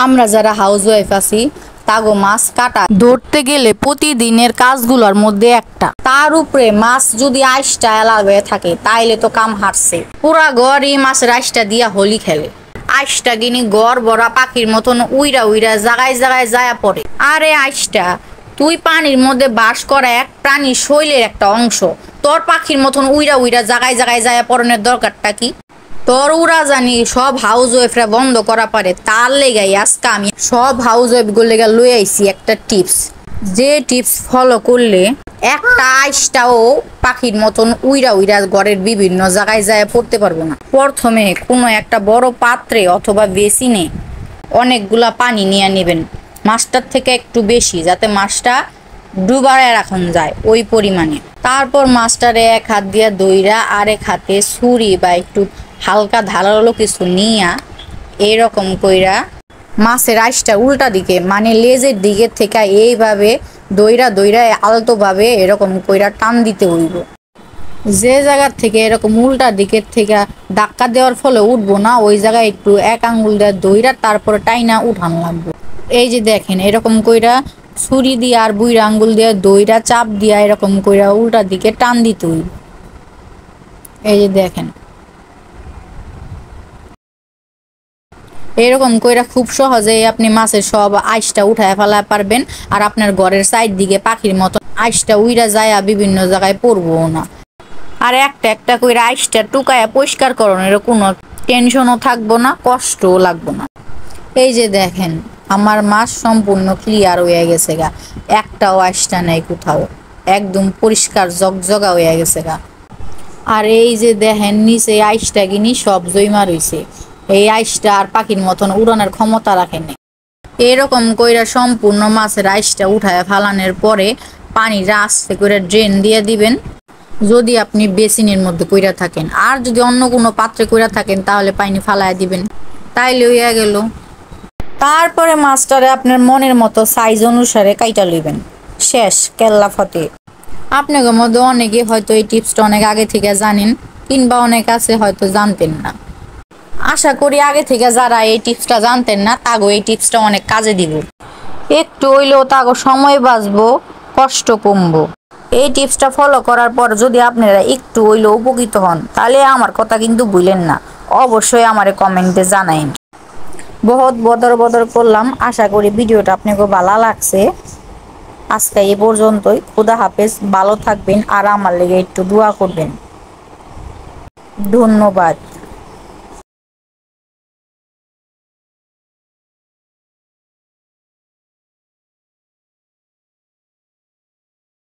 আমরা যারা house wife আছি তাগো মাছ কাটা ধরতে গেলে প্রতিদিনের কাজগুলোর মধ্যে একটা, তার উপরে মাছ যদি আইসটা এলাবে থাকে তাইলে তো কাম হারছে। পুরা ঘরই মাছের আইসটা দিয়া হোলি খেলে। আইসটা গিনি গড় বড়া পাখির মতন উইরা উইরা জায়গায় জায়গায় যায়া পড়ে। আরে আইসটা, তুই পানির মধ্যে বাস করা এক প্রাণী শৈলের একটা অংশ, তোর পাখির মতন উইরা উইরা জায়গায় জায়গায় যায়া পড়নের দরকারটা কি? তোর উড়া জানি সব হাউস ওয়াইফরা বন্ধ করা পারে, তার লেগাই আজকে আমি সব হাউস ওয়াইফ গুলো লই আইছি একটা টিপস। যে টিপস ফলো করলে একটা আইসটাও পাখির মতন উইরা উইরা ঘরের বিভিন্ন জায়গায় যায় পড়তে পারবো না। প্রথমে কোনো একটা বড় পাত্রে অথবা বেসিনে অনেকগুলা পানি নিয়ে নেবেন, মাছটার থেকে একটু বেশি, যাতে মাছটা ডুবায় রাখুন যায় ওই পরিমাণে। তারপর মাছটারে এক হাত দিয়ে দইরা আর এক হাতে ছুরি বা একটু হালকা ধারালো কিছু নিয়া এরকম কইরা মাছের আইসটা উল্টা দিকে মানে লেজের দিকে থেকে এইভাবে দইরা দইরা আলতোভাবে এরকম কইরা টান দিতে হইব। যে জায়গার থেকে এরকম উল্টা দিকের থেকে ধাক্কা দেওয়ার ফলে উঠবো না, ওই জায়গায় একটু এক আঙ্গুল দিয়ে দইরা তারপরে টাইনা উঠানো লাগবে। এই যে দেখেন এরকম কইরা ছুরি দিয়ে আর বুইরা আঙ্গুল দিয়ে দইরা চাপ দিয়া এরকম কইরা উল্টা দিকে টান দিতে হইব। এই যে দেখেন এরকম কইরা খুব সহজেই আপনি মাছের সব আইসটা উঠায় ফেলা পারবেন। আর আপনার ঘরের সাইড দিকে পাখির মতো আইসটা উইরা যায় বিভিন্ন জায়গায় পড়বো না। আর একটা একটা কইরা আইসটা টুকায়া পরিষ্কার করণের কোনো টেনশনও থাকবো না, কষ্টও লাগবো না। এই যে দেখেন আমার মাছ সম্পূর্ণ ক্লিয়ার হয়ে গেছে গা, একটাও আইসটা নেই কোথাও, একদম পরিষ্কার জগজগা হয়ে গেছে গা। আর এই যে দেখেন নিচে আইসটা কিনি সব জৈমা রইছে, এই আইসটা আর পাখির মতন উড়ানোর ক্ষমতা রাখেনি। এরকম কইরা সম্পূর্ণ মাছের আইসটা উঠায় ফালানোর পরে পানিটা আস্তে করে ড্রেন দিয়ে দিবেন, যদি আপনি বেসিনের মধ্যে কইরা থাকেন। আর যদি অন্য কোনো পাত্রে কইরা থাকেন তাহলে পানি ফালায় দিবেন, তাইলে হইয়া গেল। তারপরে মাছটারে আপনার মনের মতো সাইজ অনুসারে কাইটা লইবেন, শেষ কেল্লা ফতে। আপনাদের মধ্যে অনেকে হয়তো এই টিপসটা অনেক আগে থেকে জানেন, কিংবা অনেক আছে হয়তো জানতেন না। আশা করি আগে থেকে যারা এই টিপসটা জানতেন না তাগো এই টিপসটা অনেক কাজে দিব, একটু হইলেও তাগো সময় বাঁচবো, কষ্ট কমবো। এই টিপসটা ফলো করার পর যদি আপনারা একটু হইলেও উপকৃত হন তাহলে আমার কথা কিন্তু ভুলেন না, অবশ্যই আমারে কমেন্টে জানাইন। বহুত বদর বদর করলাম, আশা করি ভিডিওটা আপনাকে ভালো লাগছে। আজকে এই পর্যন্তই, খুদা হাফেজ, ভালো থাকবেন আর আমার লেগে একটু দোয়া করবেন। ধন্যবাদ।